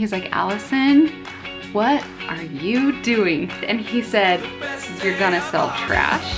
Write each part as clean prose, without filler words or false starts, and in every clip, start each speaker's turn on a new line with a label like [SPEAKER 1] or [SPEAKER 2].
[SPEAKER 1] He's like, Allison, what are you doing? And he said, you're gonna sell trash?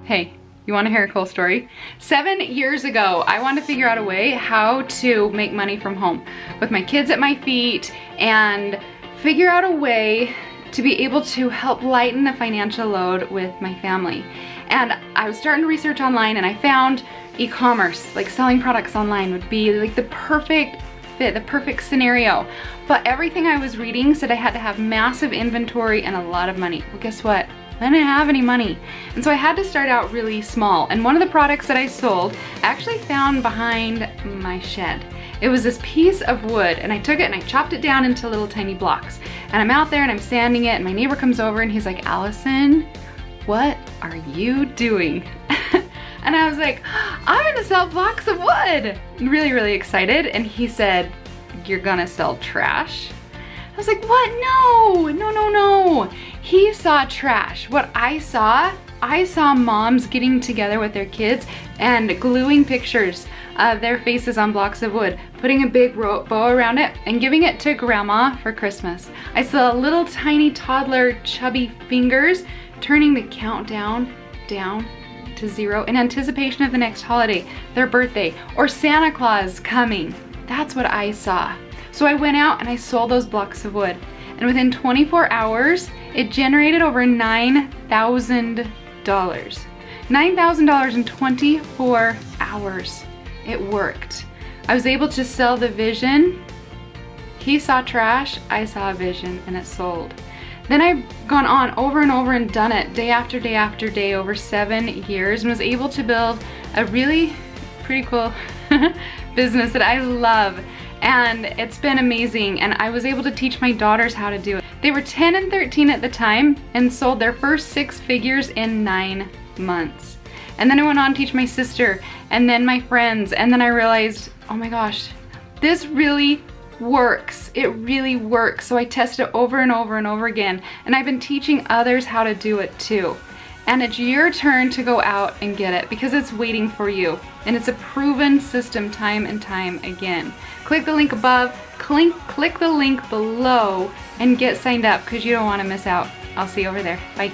[SPEAKER 1] Hey, you wanna hear a cool story? 7 years ago, I wanted to figure out a way how to make money from home with my kids at my feet and figure out a way to be able to help lighten the financial load with my family. And I was starting to research online and I found e-commerce, like selling products online would be like the perfect fit, the perfect scenario. But everything I was reading said I had to have massive inventory and a lot of money. Well, guess what? I didn't have any money. And so I had to start out really small. And one of the products that I sold, I actually found behind my shed. It was this piece of wood and I took it and I chopped it down into little tiny blocks. And I'm out there and I'm sanding it and my neighbor comes over and he's like, Allison, what are you doing? And I was like, I'm gonna sell blocks of wood. Really, really excited. And he said, you're gonna sell trash? I was like, what? No, no, no, no. He saw trash. What I saw moms getting together with their kids and gluing pictures of their faces on blocks of wood, putting a big bow around it and giving it to grandma for Christmas. I saw little tiny toddler chubby fingers turning the countdown down to 0 in anticipation of the next holiday, their birthday, or Santa Claus coming. That's what I saw. So I went out and I sold those blocks of wood. And within 24 hours, it generated over $9,000. $9,000 in 24 hours. It worked. I was able to sell the vision. He saw trash, I saw a vision, and it sold. Then I've gone on over and over and done it day after day after day over 7 years and was able to build a really pretty cool business that I love. And it's been amazing. And I was able to teach my daughters how to do it. They were 10 and 13 at the time and sold their first 6 figures in 9 months. And then I went on to teach my sister and then my friends. And then I realized, oh my gosh, this really works. It really works. So I tested it over and over and over again. And I've been teaching others how to do it too. And it's your turn to go out and get it because it's waiting for you. And it's a proven system time and time again. Click the link above, click the link below, and get signed up because you don't want to miss out. I'll see you over there. Bye.